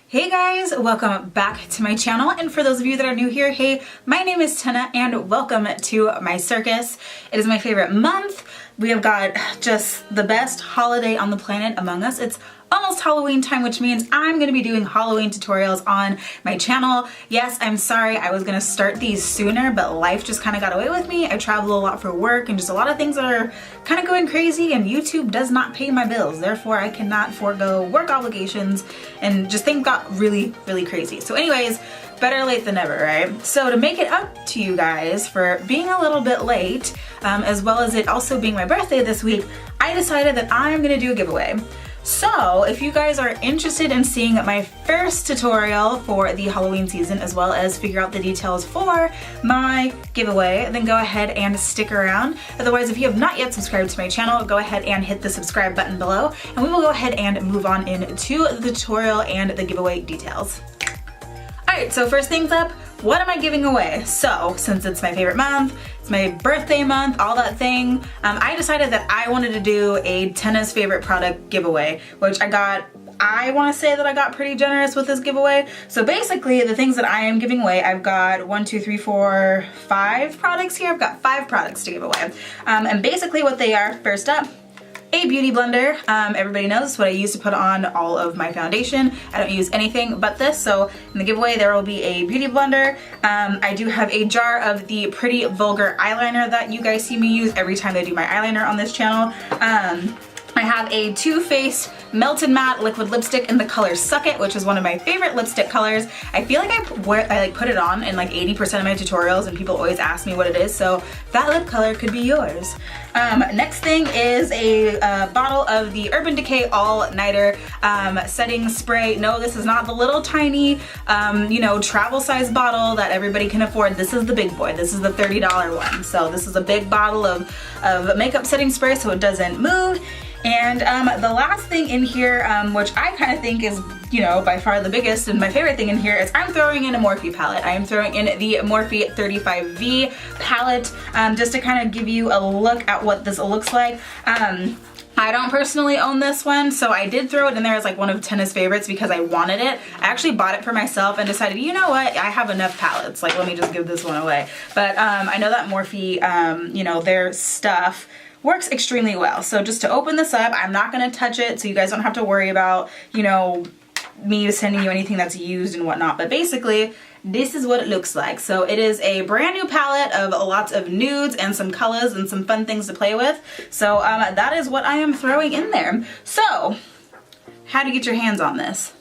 Hey guys, welcome back to my channel, and for those of you that are new here, hey, my name is Tenna and welcome to my circus. It is my favorite month. We have got just the best holiday on the planet among us. It's almost Halloween time, which means I'm gonna be doing Halloween tutorials on my channel. Yes, I'm sorry, I was gonna start these sooner, but life just kind of got away with me. I travel a lot for work and just a lot of things that are kind of going crazy, and YouTube does not pay my bills. Therefore, I cannot forego work obligations, and just things got really, really crazy. So anyways, better late than never, right? So to make it up to you guys for being a little bit late, as well as it also being my birthday this week, I decided that I'm gonna do a giveaway. So if you guys are interested in seeing my first tutorial for the Halloween season, as well as figure out the details for my giveaway, then go ahead and stick around. Otherwise, if you have not yet subscribed to my channel, go ahead and hit the subscribe button below, and we will go ahead and move on into the tutorial and the giveaway details. Alright, so first things up, what am I giving away? So, since it's my favorite month, it's my birthday month, all that thing, I decided that I wanted to do a Tenna's favorite product giveaway, which I want to say that I got pretty generous with this giveaway. So basically, the things that I am giving away, I've got 5 products here. I've got 5 products to give away. And basically what they are, first up, a beauty blender. Everybody knows it's what I use to put on all of my foundation. I don't use anything but this, so in the giveaway there will be a beauty blender. I do have a jar of the Pretty Vulgar eyeliner that you guys see me use every time I do my eyeliner on this channel. I have a Too Faced Melted Matte Liquid Lipstick in the color Suck It, which is one of my favorite lipstick colors. I feel like I put it on in like 80% of my tutorials, and people always ask me what it is, so that lip color could be yours. Next thing is a bottle of the Urban Decay All Nighter setting spray. No, this is not the little tiny, you know, travel size bottle that everybody can afford. This is the big boy. This is the $30 one. So this is a big bottle of makeup setting spray so it doesn't move. And the last thing in here, which I kind of think is, you know, by far the biggest and my favorite thing in here, is I'm throwing in a Morphe palette. I am throwing in the Morphe 35V palette, just to kind of give you a look at what this looks like. I don't personally own this one, so I did throw it in there as like one of Tenna's favorites because I wanted it. I actually bought it for myself and decided, you know what, I have enough palettes, like let me just give this one away. But I know that Morphe, you know, their stuff works extremely well. So just to open this up, I'm not gonna touch it, so you guys don't have to worry about, you know, me sending you anything that's used and whatnot. But basically, this is what it looks like. So it is a brand new palette of lots of nudes and some colors and some fun things to play with. So that is what I am throwing in there. So, how to get your hands on this?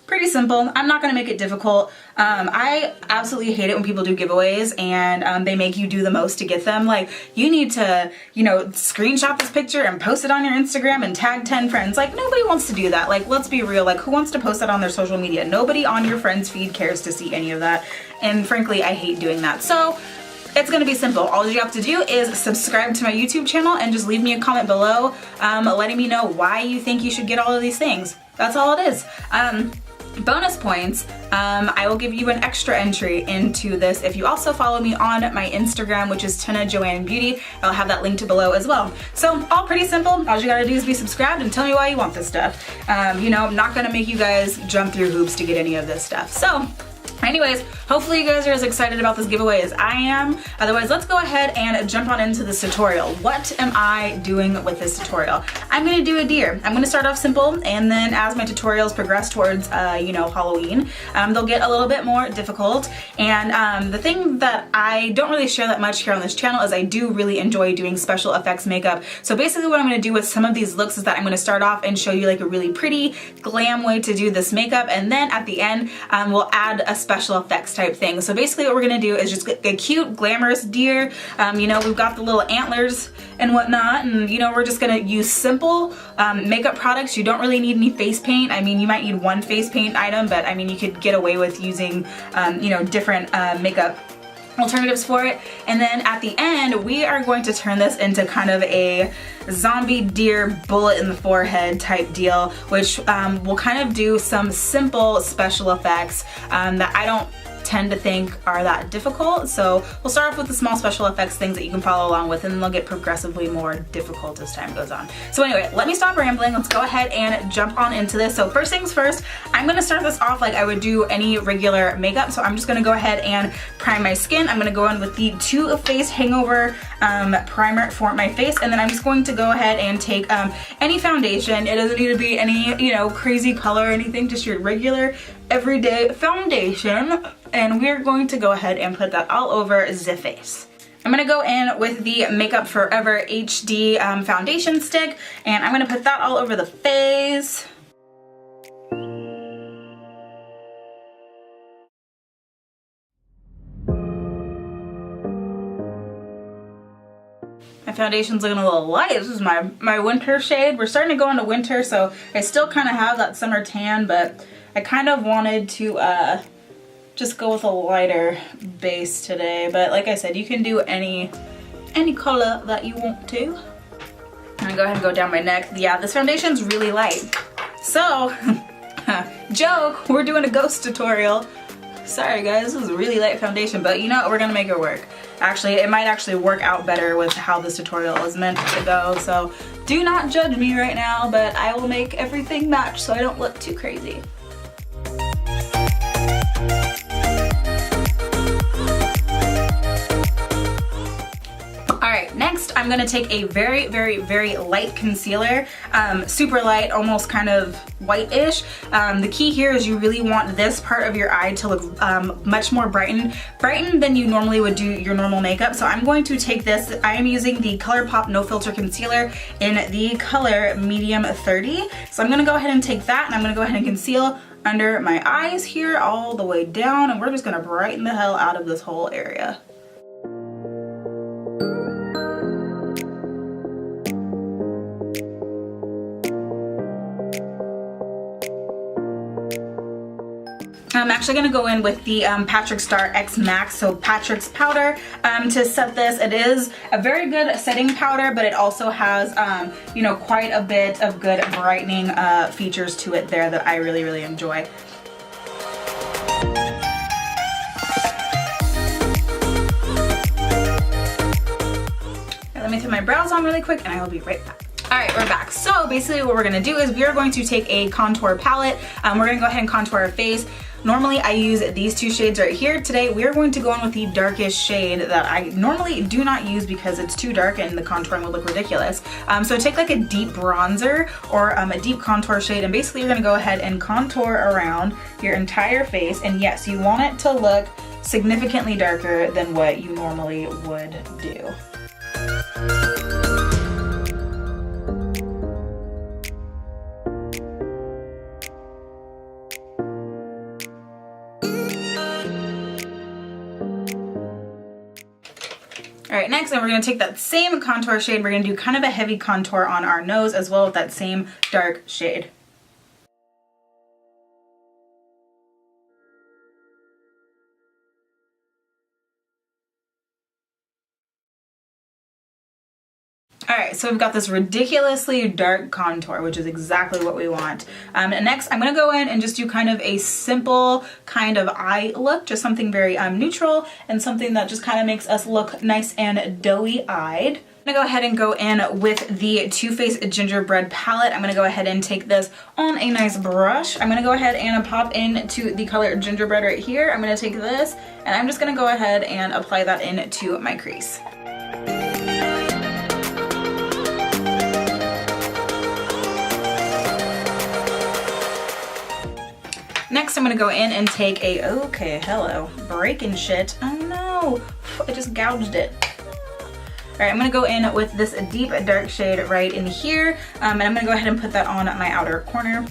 Pretty simple. I'm not gonna make it difficult. I absolutely hate it when people do giveaways and they make you do the most to get them. Like, you need to, you know, screenshot this picture and post it on your Instagram and tag 10 friends. Like, nobody wants to do that. Like, let's be real. Like, who wants to post that on their social media? Nobody on your friend's feed cares to see any of that. And frankly, I hate doing that. So it's gonna be simple. All you have to do is subscribe to my YouTube channel and just leave me a comment below letting me know why you think you should get all of these things. That's all it is. Bonus points, I will give you an extra entry into this if you also follow me on my Instagram, which is Tenna Joanne Beauty. I'll have that linked below as well. So all pretty simple. All you gotta do is be subscribed and tell me why you want this stuff. You know, I'm not gonna make you guys jump through hoops to get any of this stuff. So anyways, hopefully you guys are as excited about this giveaway as I am. Otherwise, let's go ahead and jump on into this tutorial. What am I doing with this tutorial? I'm gonna do a deer. I'm gonna start off simple, and then as my tutorials progress towards, you know, Halloween, they'll get a little bit more difficult. And the thing that I don't really share that much here on this channel is I do really enjoy doing special effects makeup. So basically what I'm gonna do with some of these looks is that I'm gonna start off and show you like a really pretty glam way to do this makeup, and then at the end, we'll add a special effects type thing. So basically what we're gonna do is just get a cute, glamorous deer. You know, we've got the little antlers and whatnot, and you know, we're just gonna use simple makeup products. You don't really need any face paint. I mean, you might need one face paint item, but I mean, you could get away with using, you know, different makeup alternatives for it. And then at the end, we are going to turn this into kind of a zombie deer bullet in the forehead type deal, which will kind of do some simple special effects that I don't tend to think are that difficult. So we'll start off with the small special effects things that you can follow along with, and then they'll get progressively more difficult as time goes on. So anyway, let me stop rambling. Let's go ahead and jump on into this. So first things first, I'm gonna start this off like I would do any regular makeup. So I'm just gonna go ahead and prime my skin. I'm gonna go in with the Too Faced Hangover primer for my face, and then I'm just going to go ahead and take any foundation. It doesn't need to be any, you know, crazy color or anything, just your regular everyday foundation, and we're going to go ahead and put that all over the face. I'm gonna go in with the Makeup Forever HD foundation stick, and I'm gonna put that all over the face. My foundation's looking a little light. This is my winter shade. We're starting to go into winter, so I still kind of have that summer tan, but I kind of wanted to just go with a lighter base today. But like I said, you can do any color that you want to. I'm gonna go ahead and go down my neck. Yeah, this foundation's really light. So, joke, we're doing a ghost tutorial. Sorry guys, this is a really light foundation, but you know what, we're gonna make it work. Actually, it might actually work out better with how this tutorial is meant to go, so do not judge me right now, but I will make everything match so I don't look too crazy. Alright, next I'm gonna take a very, very, very light concealer, super light, almost kind of white-ish. The key here is you really want this part of your eye to look much more brightened than you normally would do your normal makeup. So I'm going to take this, I am using the Colourpop No Filter Concealer in the color Medium 30. So I'm gonna go ahead and take that, and I'm gonna go ahead and conceal under my eyes here all the way down, and we're just gonna brighten the hell out of this whole area. I'm actually going to go in with the Patrick Star X Max, so Patrick's powder, to set this. It is a very good setting powder, but it also has, you know, quite a bit of good brightening features to it there that I really, really enjoy. Let me put my brows on really quick, and I will be right back. Alright, we're back. So basically what we're going to do is we are going to take a contour palette. We're going to go ahead and contour our face. Normally I use these two shades right here. Today we are going to go in with the darkest shade that I normally do not use because it's too dark and the contouring would look ridiculous. So take like a deep bronzer or a deep contour shade, and basically you're going to go ahead and contour around your entire face. And yes, you want it to look significantly darker than what you normally would do. Alright, next we're going to take that same contour shade, we're going to do kind of a heavy contour on our nose as well with that same dark shade. Alright, so we've got this ridiculously dark contour, which is exactly what we want. And next, I'm going to go in and just do kind of a simple kind of eye look, just something very neutral and something that just kind of makes us look nice and doughy-eyed. I'm going to go ahead and go in with the Too Faced Gingerbread palette. I'm going to go ahead and take this on a nice brush. I'm going to go ahead and pop into the color Gingerbread right here. I'm going to take this and I'm just going to go ahead and apply that into my crease. Next, I'm gonna go in and take a, okay, hello, breaking shit. Oh no, I just gouged it. All right, I'm gonna go in with this deep dark shade right in here, and I'm gonna go ahead and put that on my outer corner.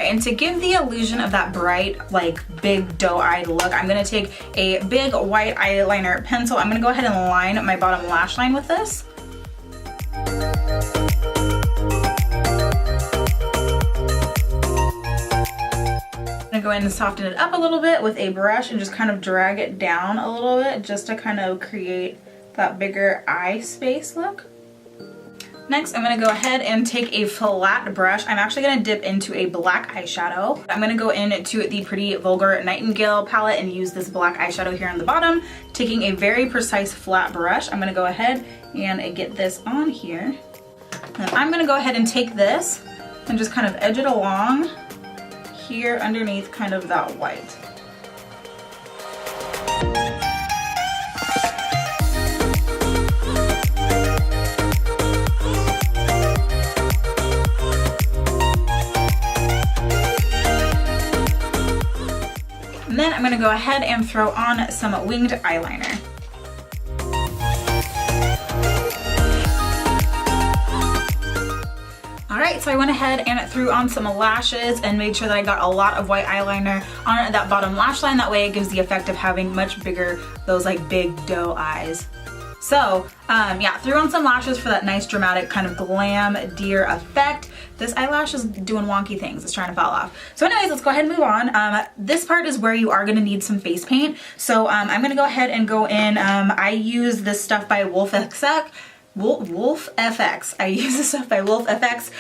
And to give the illusion of that bright, like big doe-eyed look, I'm gonna take a big white eyeliner pencil. I'm gonna go ahead and line my bottom lash line with this. I'm gonna go in and soften it up a little bit with a brush and just kind of drag it down a little bit just to kind of create that bigger eye space look. Next, I'm gonna go ahead and take a flat brush. I'm actually gonna dip into a black eyeshadow. I'm gonna go into the Pretty Vulgar Nightingale palette and use this black eyeshadow here on the bottom. Taking a very precise flat brush, I'm gonna go ahead and get this on here. And I'm gonna go ahead and take this and just kind of edge it along here underneath kind of that white. And then I'm gonna go ahead and throw on some winged eyeliner. Alright, so I went ahead and threw on some lashes and made sure that I got a lot of white eyeliner on that bottom lash line. That way it gives the effect of having much bigger, those like big doe eyes. So yeah, threw on some lashes for that nice dramatic kind of glam deer effect. This eyelash is doing wonky things. It's trying to fall off. So anyways, let's go ahead and move on. This part is where you are going to need some face paint. So I'm going to go ahead and go in. I use this stuff by Wolfe FX. I use this stuff by Wolfe FX.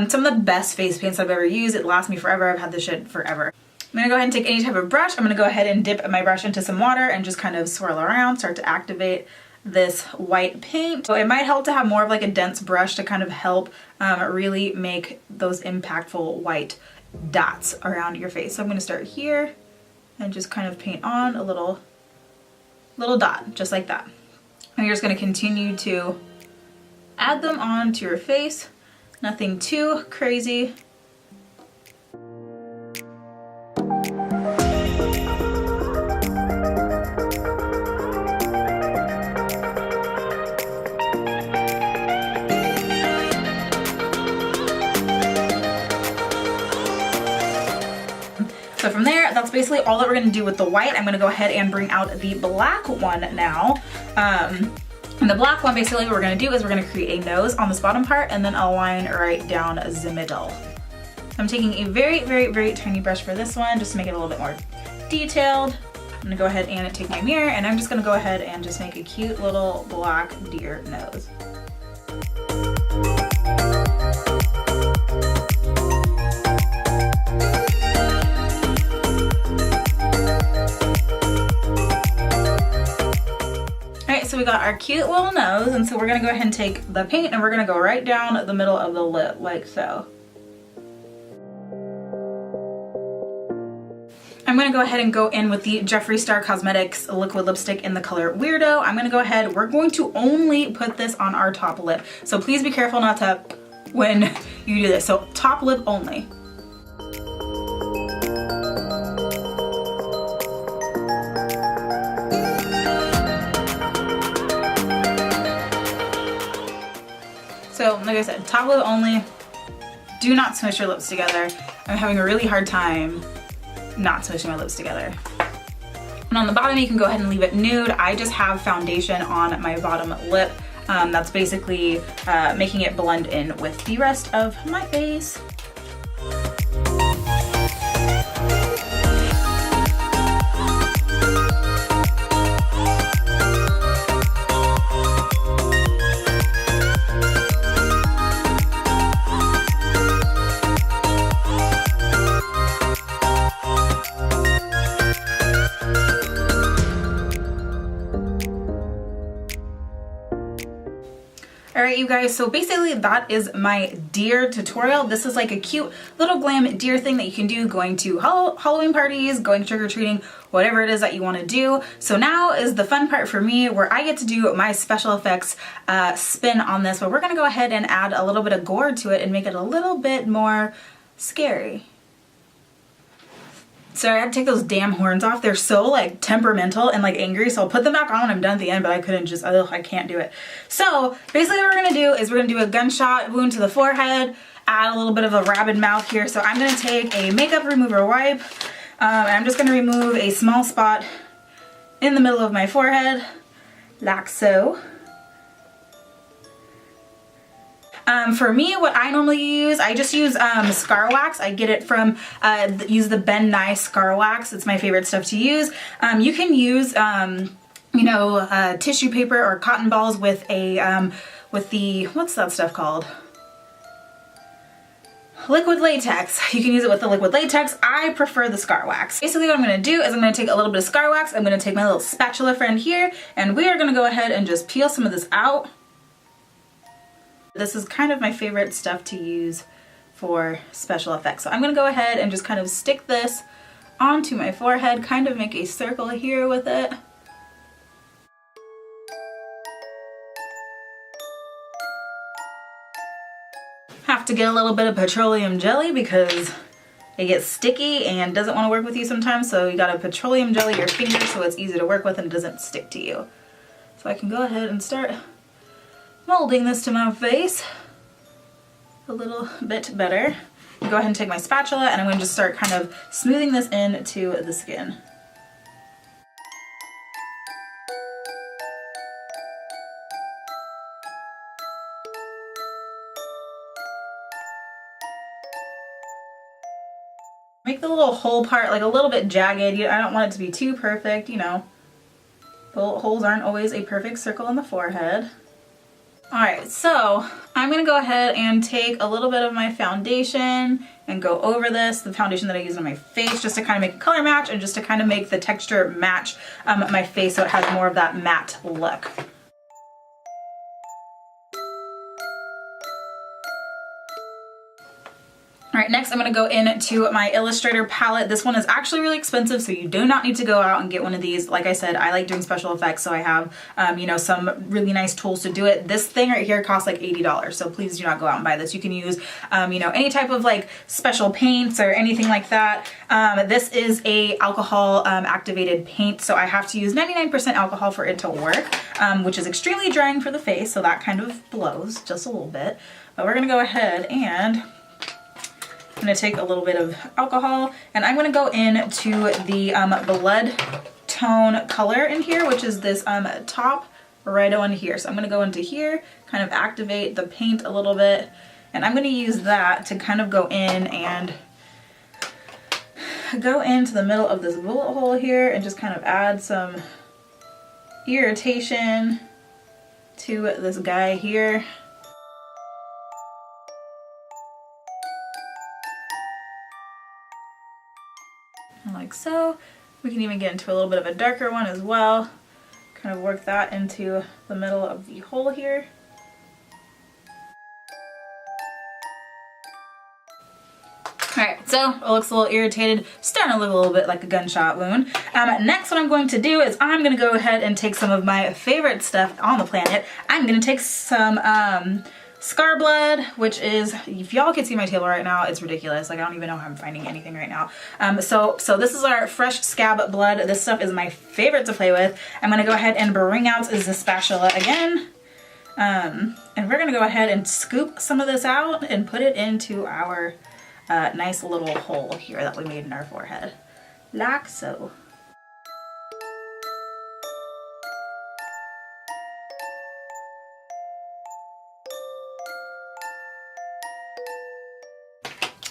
Some of the best face paints I've ever used. It lasts me forever. I've had this shit forever. I'm gonna go ahead and take any type of brush. I'm gonna go ahead and dip my brush into some water and just kind of swirl around, start to activate this white paint. So it might help to have more of like a dense brush to kind of help really make those impactful white dots around your face. So I'm gonna start here and just kind of paint on a little dot, just like that. And you're just gonna continue to add them on to your face. Nothing too crazy. So from there, that's basically all that we're gonna do with the white. I'm gonna go ahead and bring out the black one now. And the black one, basically what we're gonna do is we're gonna create a nose on this bottom part and then a line right down the middle. I'm taking a very, very, very tiny brush for this one, just to make it a little bit more detailed. I'm gonna go ahead and take my mirror and I'm just gonna go ahead and just make a cute little black deer nose. So we got our cute little nose, and so we're gonna go ahead and take the paint and we're gonna go right down the middle of the lip, like so. I'm gonna go ahead and go in with the Jeffree Star Cosmetics liquid lipstick in the color Weirdo. I'm gonna go ahead, we're going to only put this on our top lip. So please be careful not to when you do this. So top lip only. So like I said, top lip only. Do not smush your lips together. I'm having a really hard time not smushing my lips together. And on the bottom, you can go ahead and leave it nude. I just have foundation on my bottom lip. That's basically making it blend in with the rest of my face. Alright you guys, so basically that is my deer tutorial. This is like a cute little glam deer thing that you can do going to Halloween parties, going trick-or-treating, whatever it is that you want to do. So now is the fun part for me where I get to do my special effects spin on this, but we're going to go ahead and add a little bit of gore to it and make it a little bit more scary. Sorry, I had to take those damn horns off. They're so like temperamental and like angry, so I'll put them back on when I'm done at the end, but I couldn't just, ugh, I can't do it. So basically what we're gonna do is we're gonna do a gunshot wound to the forehead, add a little bit of a rabid mouth here. So I'm gonna take a makeup remover wipe, and I'm just gonna remove a small spot in the middle of my forehead, like so. For me, what I normally use, I just use scar wax. I get it from, use the Ben Nye scar wax. It's my favorite stuff to use. You can use, you know, tissue paper or cotton balls with a with the, what's that stuff called? Liquid latex. You can use it with the liquid latex. I prefer the scar wax. Basically what I'm gonna do is I'm gonna take a little bit of scar wax, I'm gonna take my little spatula friend here, and we are gonna go ahead and just peel some of this out. This is kind of my favorite stuff to use for special effects. So I'm gonna go ahead and just kind of stick this onto my forehead, kind of make a circle here with it. Have to get a little bit of petroleum jelly because it gets sticky and doesn't want to work with you sometimes, so you gotta petroleum jelly your fingers so it's easy to work with and it doesn't stick to you. So I can go ahead and start molding this to my face a little bit better. Go ahead and take my spatula and I'm going to just start kind of smoothing this into the skin. Make the little hole part like a little bit jagged. I don't want it to be too perfect, you know. Bullet holes aren't always a perfect circle on the forehead. Alright, so I'm going to go ahead and take a little bit of my foundation and go over this, the foundation that I use on my face, just to kind of make a color match and just to kind of make the texture match my face so it has more of that matte look. Alright, next I'm going to go into my Illustrator palette. This one is actually really expensive, so you do not need to go out and get one of these. Like I said, I like doing special effects, so I have, you know, some really nice tools to do it. This thing right here costs like $80, so please do not go out and buy this. You can use, you know, any type of like special paints or anything like that. This is a alcohol activated paint, so I have to use 99% alcohol for it to work, which is extremely drying for the face, so that kind of blows just a little bit. But we're going to go ahead and I'm going to take a little bit of alcohol and I'm going to go into the blood tone color in here, which is this top right on here. So I'm going to go into here, kind of activate the paint a little bit, and I'm going to use that to kind of go in and go into the middle of this bullet hole here and just kind of add some irritation to this guy here. Like so. We can even get into a little bit of a darker one as well. Kind of work that into the middle of the hole here. Alright, so it looks a little irritated, starting to look a little bit like a gunshot wound. Next what I'm going to do is I'm going to go ahead and take some of my favorite stuff on the planet. I'm going to take some Scab Blood, which is, if y'all can see my table right now, it's ridiculous. Like I don't even know how I'm finding anything right now. So this is our fresh Scab Blood. This stuff is my favorite to play with. I'm going to go ahead and bring out the spatula again. And we're going to go ahead and scoop some of this out and put it into our nice little hole here that we made in our forehead. Like so.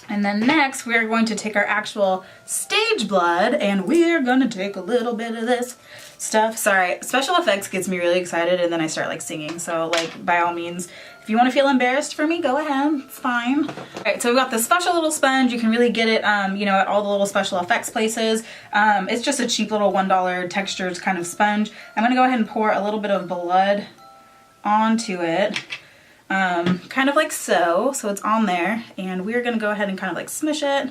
And then next we are going to take our actual stage blood and we are going to take a little bit of this stuff. Sorry, special effects gets me really excited and then I start like singing. So like by all means, if you want to feel embarrassed for me, go ahead, it's fine. Alright, so we've got this special little sponge. You can really get it, you know, at all the little special effects places. It's just a cheap little $1 textured kind of sponge. I'm going to go ahead and pour a little bit of blood onto it. Kind of like so it's on there, and we're going to go ahead and kind of like smush it,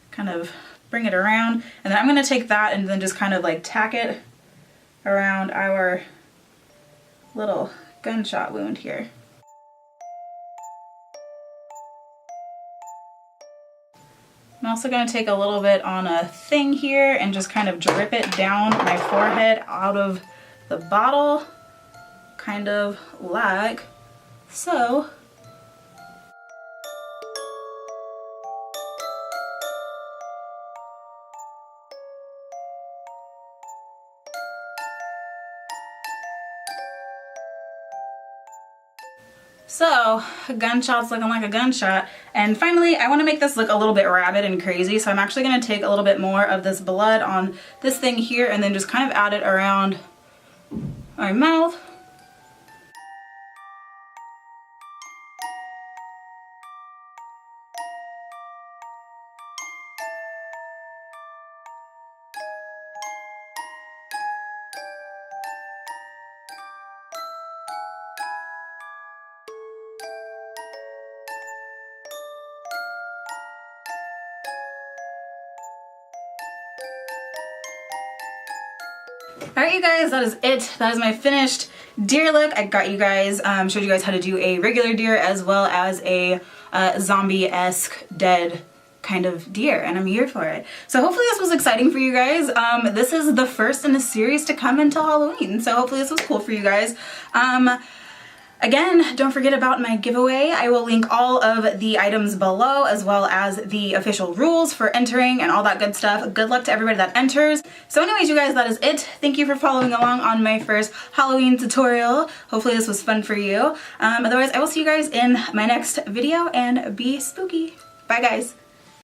kind of bring it around, and then I'm going to take that and then just kind of like tack it around our little gunshot wound here. I'm also going to take a little bit on a thing here and just kind of drip it down my forehead out of the bottle, kind of like so. So, a gunshot's looking like a gunshot. And finally, I want to make this look a little bit rabid and crazy, so I'm actually going to take a little bit more of this blood on this thing here and then just kind of add it around my mouth. Alright you guys, that is it. That is my finished deer look. I got you guys, showed you guys how to do a regular deer as well as a zombie-esque dead kind of deer, and I'm here for it. So hopefully this was exciting for you guys. This is the first in a series to come until Halloween, so hopefully this was cool for you guys. Again, don't forget about my giveaway. I will link all of the items below as well as the official rules for entering and all that good stuff. Good luck to everybody that enters. So anyways, you guys, that is it. Thank you for following along on my first Halloween tutorial. Hopefully this was fun for you. Otherwise, I will see you guys in my next video, and be spooky. Bye guys.